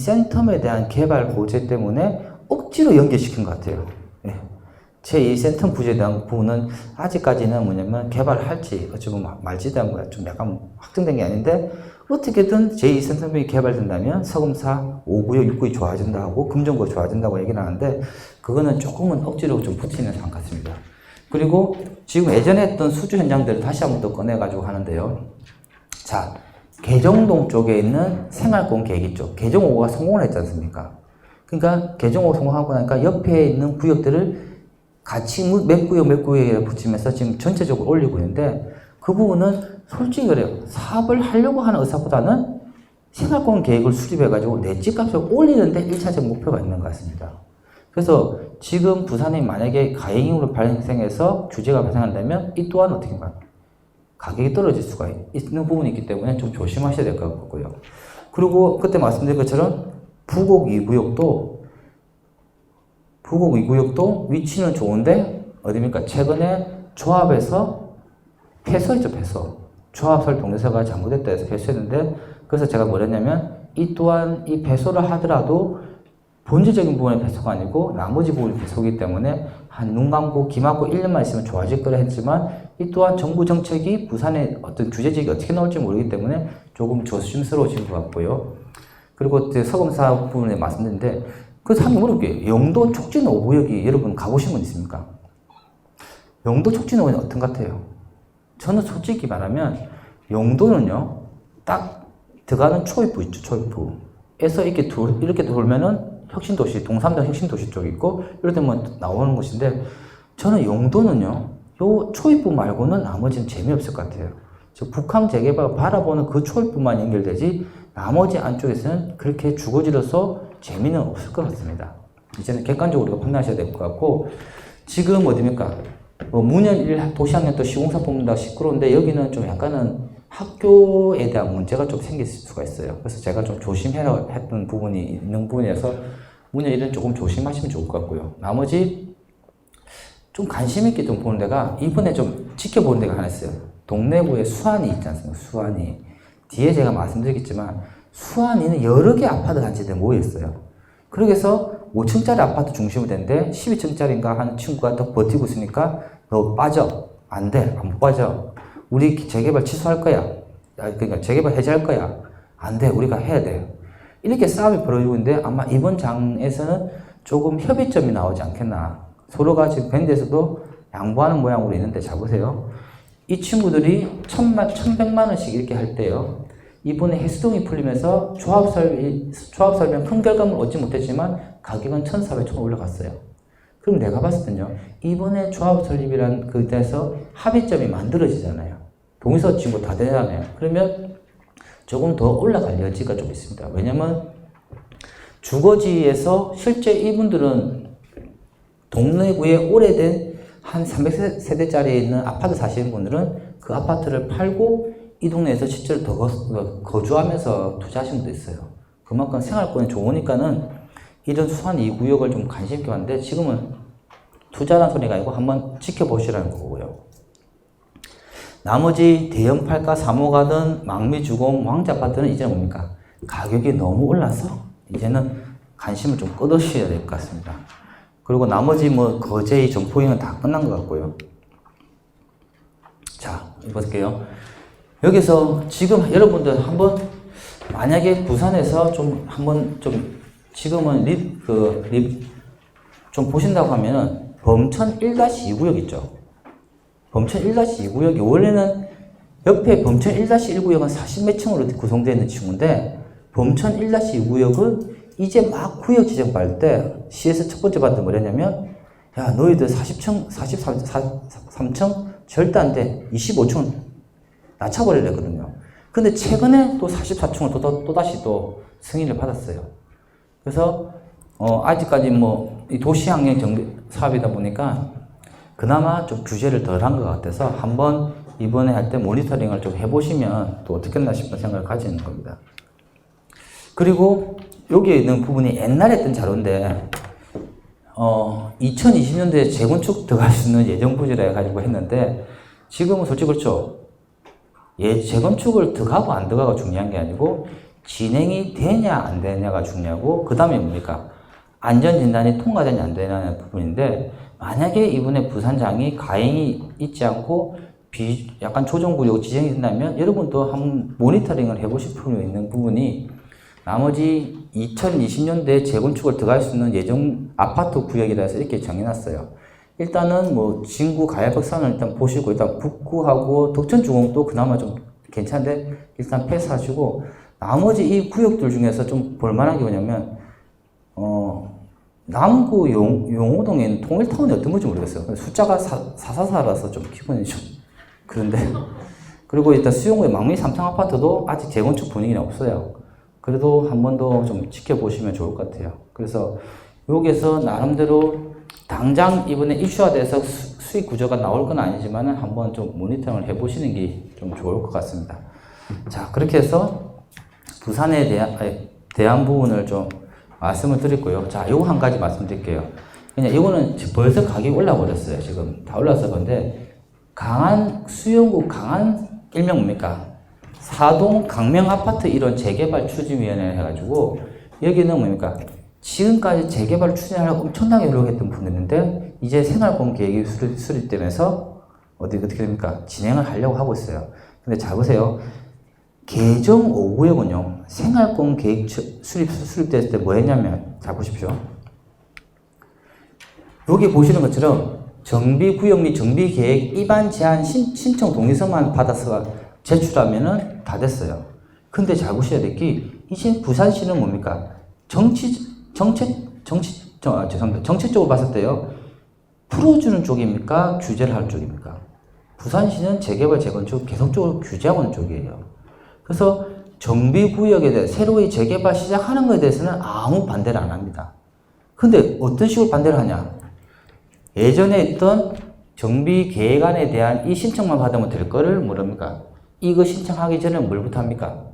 센텀에 대한 개발 고제 때문에 억지로 연계시킨 것 같아요. 예. 제2 센텀 부지에 대한 부분은 아직까지는 뭐냐면 개발을 할지 어쩌면 말지에 대한 거야. 좀 약간 확정된 게 아닌데 어떻게든 제2 센텀이 개발된다면 서금사 5구역, 6구역이 좋아진다고 금정구가 좋아진다고 얘기를 하는데 그거는 조금은 억지로 좀 붙이는 상황 같습니다. 그리고 지금 예전에 했던 수주 현장들을 다시 한번 또 꺼내가지고 하는데요. 자, 개정동 쪽에 있는 생활권 계획 쪽, 개정5호가 성공을 했지 않습니까? 그러니까 개정5호 성공하고 나니까 옆에 있는 구역들을 같이 몇 구역에 붙이면서 지금 전체적으로 올리고 있는데 그 부분은 솔직히 그래요. 사업을 하려고 하는 의사보다는 생활권 계획을 수립해가지고 내 집값을 올리는데 1차적 목표가 있는 것 같습니다. 그래서 지금 부산이 만약에 가행으로 발생해서 규제가 발생한다면 이 또한 어떻게 보면 가격이 떨어질 수가 있는 부분이 있기 때문에 좀 조심하셔야 될 것 같고요. 그리고 그때 말씀드린 것처럼 부곡 2구역도 위치는 좋은데 어디입니까? 최근에 조합에서 폐소했죠, 폐소. 조합설 동의서가 잘못됐다 해서 폐소했는데 그래서 제가 뭐랬냐면 이 또한 이 폐소를 하더라도 본질적인 부분의 폐소가 아니고 나머지 부분이 폐소이기 때문에 한 눈 감고 귀 막고 1년만 있으면 좋아질 거라 했지만 이 또한 정부 정책이 부산의 어떤 규제책이 어떻게 나올지 모르기 때문에 조금 조심스러워진 것 같고요. 그리고 서금사 부분에 말씀드렸는데 그래서 한번 물어볼게요. 영도 촉진 5구역이 여러분 가보신 분 있습니까? 영도 촉진 5구역은 어떤 것 같아요? 저는 솔직히 말하면 영도는요 딱 들어가는 초입부 있죠. 초입부에서 이렇게 돌면은 혁신도시, 동삼동 혁신도시 쪽이 있고 이럴 때만 나오는 곳인데 저는 영도는요 요 초입부 말고는 나머지는 재미없을 것 같아요. 즉 북한 재개발 바라보는 그 초입부만 연결되지 나머지 안쪽에서는 그렇게 주거지로서 재미는 없을 것 같습니다. 이제는 객관적으로 우리가 판단하셔야 될 것 같고 지금 어디입니까? 문현 1 도시학년 또 시공사 뽑는다 시끄러운데 여기는 좀 약간은 학교에 대한 문제가 좀 생길 수가 있어요. 그래서 제가 좀 조심해라 했던 부분이 있는 부분이어서 문현 1은 조금 조심하시면 좋을 것 같고요. 나머지 좀 관심 있게 좀 보는 데가 이번에 좀 지켜보는 데가 하나 있어요. 동래구에 수안이 있지 않습니까? 수안이. 뒤에 제가 말씀드리겠지만 수안이는 여러 개 아파트 단지들이 모여있어요. 그래서 5층짜리 아파트 중심으로 되는데 12층짜리인가 하는 친구가 더 버티고 있으니까 너 빠져. 안 돼. 안 빠져. 우리 재개발 취소할 거야. 그러니까 재개발 해제할 거야. 안 돼. 우리가 해야 돼. 이렇게 싸움이 벌어지고 있는데 아마 이번 장에서는 조금 협의점이 나오지 않겠나. 서로가 지금 밴드에서도 양보하는 모양으로 있는데 자 보세요. 이 친구들이 1,100만 원씩 이렇게 할 때요. 이번에 해수동이 풀리면서 조합 설명 큰 결과물 얻지 못했지만 가격은 1,400, 1,000 올라갔어요. 그럼 내가 봤을 때는요. 이번에 조합 설립이란 그때에서 합의점이 만들어지잖아요. 동의서 지금 다 되잖아요. 그러면 조금 더 올라갈 여지가 좀 있습니다. 왜냐면 주거지에서 실제 이분들은 동래구에 오래된 한 300세대짜리 있는 아파트 사시는 분들은 그 아파트를 팔고 이 동네에서 실제로 더 거주하면서 투자하신 분도 있어요. 그만큼 생활권이 좋으니까는 이런 수안 2구역을 좀 관심 있게 봤는데 지금은 투자라는 소리가 아니고 한번 지켜보시라는 거고요. 나머지 대형 팔가 3호가든 망미주공 왕자아파트는 이제 뭡니까? 가격이 너무 올라서 이제는 관심을 좀 꺼두셔야 될 것 같습니다. 그리고 나머지 뭐 거제의 점포행은 다 끝난 것 같고요. 자, 볼게요. 여기서 지금 여러분들 한번 만약에 부산에서 좀 한번 좀 지금은 좀 보신다고 하면은 범천 1-2구역 있죠. 범천 1-2구역이 원래는 옆에 범천 1-1구역은 40몇 층으로 구성되어 있는 친구인데 범천 1-2구역은 이제 막 구역 지정받을 때 시에서 첫 번째 받은 뭐랬냐면 야 너희들 40층, 43층 절대 안 돼. 25층은 낮춰버리려 했거든요. 근데 최근에 또 44층을 또다시 또 승인을 받았어요. 그래서 아직까지 뭐 이 도시항행 정비 사업이다 보니까 그나마 좀 규제를 덜 한 것 같아서 한번 이번에 할 때 모니터링을 좀 해보시면 또 어떻겠나 싶은 생각을 가지는 겁니다. 그리고 여기에 있는 부분이 옛날에 했던 자료인데 2020년도에 재건축 들어갈 수 있는 예정부지라 해가지고 했는데 지금은 솔직히 그렇죠. 재건축을 들어가고 안 들어가고 중요한 게 아니고 진행이 되냐 안 되냐가 중요하고 그 다음에 뭡니까? 안전진단이 통과되냐 안 되냐는 부분인데 만약에 이번에 부산장이 가행이 있지 않고 약간 조정구역 지정이 된다면 여러분도 한번 모니터링을 해보실 필요 있는 부분이 나머지 2020년대 재건축을 들어갈 수 있는 예정 아파트 구역이라 해서 이렇게 정해놨어요. 일단은 뭐 진구 가야北산을 일단 보시고 일단 북구하고 덕천주공도 그나마 좀 괜찮은데 일단 패스하시고 나머지 이 구역들 중에서 좀 볼만한 게 뭐냐면 남구 용호동에 있는 통일타운이 어떤 건지 모르겠어요. 숫자가 444라서 좀 기분이 좀 그런데 그리고 일단 수용구의 망미 3층 아파트도 아직 재건축 분위기는 없어요. 그래도 한 번 더 좀 지켜보시면 좋을 것 같아요. 그래서 여기에서 나름대로 당장 이번에 이슈화 돼서 수익 구조가 나올 건 아니지만 한번 좀 모니터링을 해보시는 게 좀 좋을 것 같습니다. 자, 그렇게 해서 부산에 대한 부분을 좀 말씀을 드렸고요. 자, 요거 한 가지 말씀드릴게요. 그냥 이거는 벌써 가격이 올라버렸어요. 지금 다 올라서 그런데 수용구 강한 일명 뭡니까? 사동 강명 아파트 이런 재개발 추진위원회 해가지고 여기는 뭡니까? 지금까지 재개발 추진하려고 엄청나게 노력했던 분들인데 이제 생활권 계획이 수립되면서 어떻게 됩니까? 진행을 하려고 하고 있어요. 근데 잘 보세요. 개정 5구역은요, 생활권 계획 수립됐을 때 뭐 했냐면, 잘 보십시오. 여기 보시는 것처럼 정비구역 및 정비계획 입안 제한 신청 동의서만 받아서 제출하면은 다 됐어요. 근데 잘 보셔야 될 게, 이제 부산시는 뭡니까? 정책적으로 봤을 때요, 풀어주는 쪽입니까? 규제를 하는 쪽입니까? 부산시는 재개발, 재건축 계속적으로 규제하고 있는 쪽이에요. 그래서 정비구역에 대해 새로이 재개발 시작하는 것에 대해서는 아무 반대를 안 합니다. 근데 어떤 식으로 반대를 하냐? 예전에 있던 정비계획안에 대한 이 신청만 받으면 될 거를 뭐랍니까? 이거 신청하기 전에 뭘부터 합니까?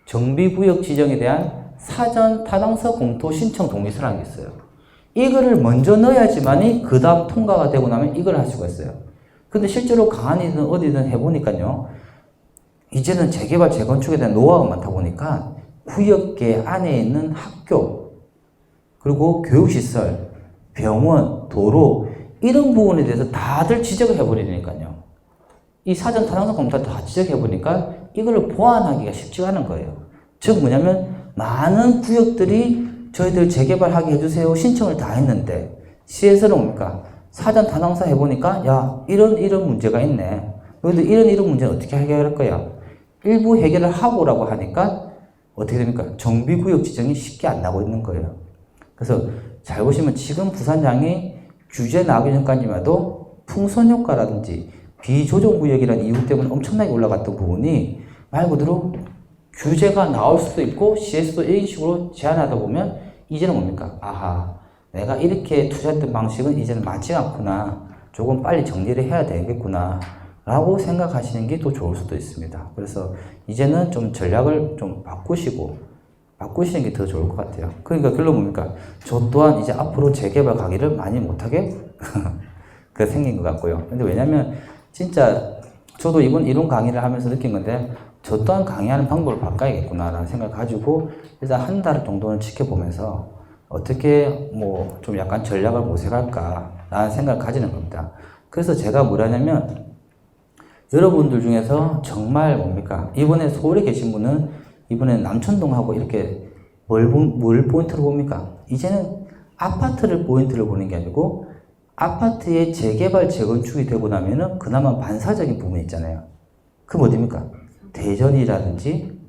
정비구역 지정에 대한 사전 타당서 공토 신청 동의서라는 게 있어요. 이거를 먼저 넣어야지만이 그 다음 통과가 되고 나면 이걸 할 수가 있어요. 근데 실제로 강한이든 어디든 해보니까요. 이제는 재개발, 재건축에 대한 노하우가 많다 보니까 구역계 안에 있는 학교, 그리고 교육시설, 병원, 도로 이런 부분에 대해서 다들 지적을 해버리니까요. 이 사전 타당성 검토를 다 지적해보니까 이걸 보완하기가 쉽지가 않은 거예요. 즉 뭐냐면 많은 구역들이 저희들 재개발하게 해주세요 신청을 다 했는데 시에서는 뭡니까? 사전 타당사 해보니까 야 이런 문제가 있네. 너희들 이런 문제는 어떻게 해결할 거야? 일부 해결을 하고라고 하니까 어떻게 됩니까? 정비구역 지정이 쉽게 안 나고 있는 거예요. 그래서 잘 보시면 지금 부산장이 규제 나오기 전까지만 해도 풍선효과라든지 비조정구역이라는 이유 때문에 엄청나게 올라갔던 부분이 말 그대로 규제가 나올 수도 있고 시에서도 이런 식으로 제한하다 보면 이제는 뭡니까? 아하 내가 이렇게 투자했던 방식은 이제는 맞지 않구나. 조금 빨리 정리를 해야 되겠구나. 라고 생각하시는 게 더 좋을 수도 있습니다. 그래서 이제는 좀 전략을 좀 바꾸시는 게 더 좋을 것 같아요. 그러니까 결론 뭡니까? 저 또한 이제 앞으로 재개발 가기를 많이 못하게 그 생긴 것 같고요. 근데 왜냐면 진짜 저도 이런 강의를 하면서 느낀 건데 저 또한 강의하는 방법을 바꿔야겠구나라는 생각을 가지고 일단 한 달 정도는 지켜보면서 어떻게 뭐 좀 약간 전략을 모색할까라는 생각을 가지는 겁니다. 그래서 제가 뭐라냐면 여러분들 중에서 정말 뭡니까? 이번에 서울에 계신 분은 이번에 남천동하고 이렇게 뭘 포인트로 봅니까? 이제는 아파트를 포인트를 보는 게 아니고 아파트의 재개발, 재건축이 되고 나면은 그나마 반사적인 부분이 있잖아요. 그럼 어딥니까? 대전이라든지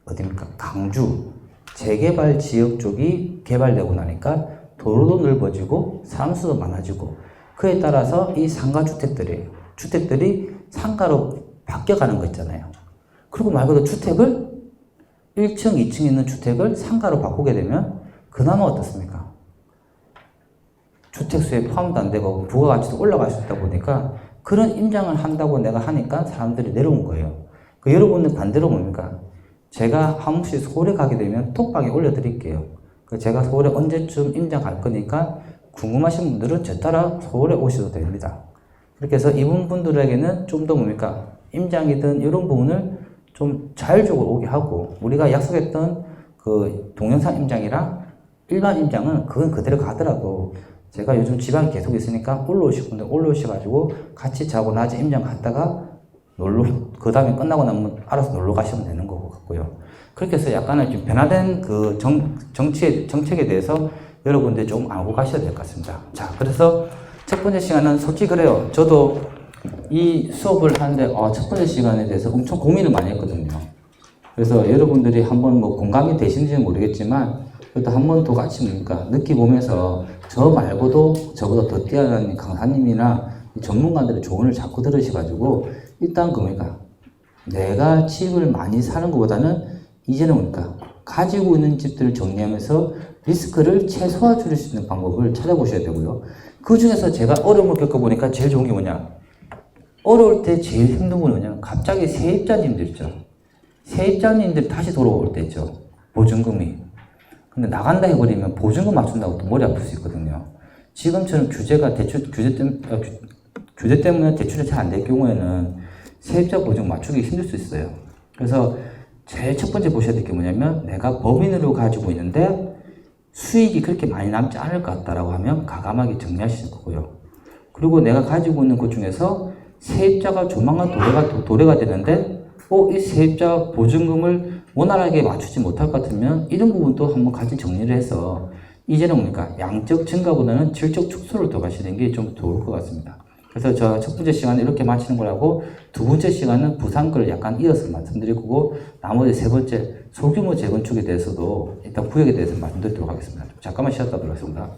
어딥니까? 강주, 재개발 지역 쪽이 개발되고 나니까 도로도 넓어지고 사람 수도 많아지고 그에 따라서 이 주택들이 상가로 바뀌어가는 거 있잖아요. 그리고 말 그대로 주택을 1층, 2층 있는 주택을 상가로 바꾸게 되면 그나마 어떻습니까? 주택수에 포함도 안 되고 부가가치도 올라갈 수 있다 보니까 그런 임장을 한다고 내가 하니까 사람들이 내려온 거예요. 그 여러분은 반대로 뭡니까? 제가 한 번씩 서울에 가게 되면 톡방에 올려드릴게요. 제가 서울에 언제쯤 임장갈 거니까 궁금하신 분들은 저 따라 서울에 오셔도 됩니다. 그렇게 해서 이분 분들에게는 좀 더 뭡니까? 임장이든 이런 부분을 좀 자율적으로 오게 하고 우리가 약속했던 그 동영상 임장이랑 일반 임장은 그건 그대로 가더라도 제가 요즘 지방에 계속 있으니까 올라오실 분들 올라오셔가지고 같이 자고 낮에 임장 갔다가 그 다음에 끝나고 나면 알아서 놀러 가시면 되는 거고 같고요. 그렇게 해서 약간은 좀 변화된 그 정책에 대해서 여러분들이 좀 알고 가셔야 될 것 같습니다. 자, 그래서 첫 번째 시간은 솔직히 그래요. 저도 이 수업을 하는데 첫 번째 시간에 대해서 엄청 고민을 많이 했거든요. 그래서 여러분들이 한번 뭐 공감이 되시는지는 모르겠지만 그래도 한 번 더 같이 뭡니까 느끼보면서 저 말고도 저보다 더 뛰어난 강사님이나 전문가들의 조언을 자꾸 들으셔가지고 일단 뭡니까 내가 집을 많이 사는 것보다는 이제는 뭡니까 가지고 있는 집들을 정리하면서 리스크를 최소화 줄일 수 있는 방법을 찾아보셔야 되고요. 그 중에서 제가 어려움을 겪어보니까 제일 좋은 게 뭐냐, 어려울 때 제일 힘든 건 뭐냐, 갑자기 세입자님들 있죠. 세입자님들이 다시 돌아올 때 있죠. 보증금이. 근데 나간다 해버리면 보증금 맞춘다고 또 머리 아플 수 있거든요. 지금처럼 규제 때문에 대출이 잘 안 될 경우에는 세입자 보증 맞추기 힘들 수 있어요. 그래서 제일 첫 번째 보셔야 될 게 뭐냐면 내가 법인으로 가지고 있는데 수익이 그렇게 많이 남지 않을 것 같다라고 하면 과감하게 정리하실 거고요. 그리고 내가 가지고 있는 것 중에서 세입자가 조만간 도래가 되는데 이 세입자 보증금을 원활하게 맞추지 못할 것 같으면 이런 부분도 한번 같이 정리를 해서 이제는 뭡니까 양적 증가보다는 질적 축소를 더 가시는 게 좀 좋을 것 같습니다. 그래서 저 첫 번째 시간은 이렇게 마치는 거라고 두 번째 시간은 부산 걸 약간 이어서 말씀드릴 거고 나머지 세 번째 소규모 재건축에 대해서도 일단 구역에 대해서 말씀드리도록 하겠습니다. 잠깐만 쉬었다 들어가겠습니다.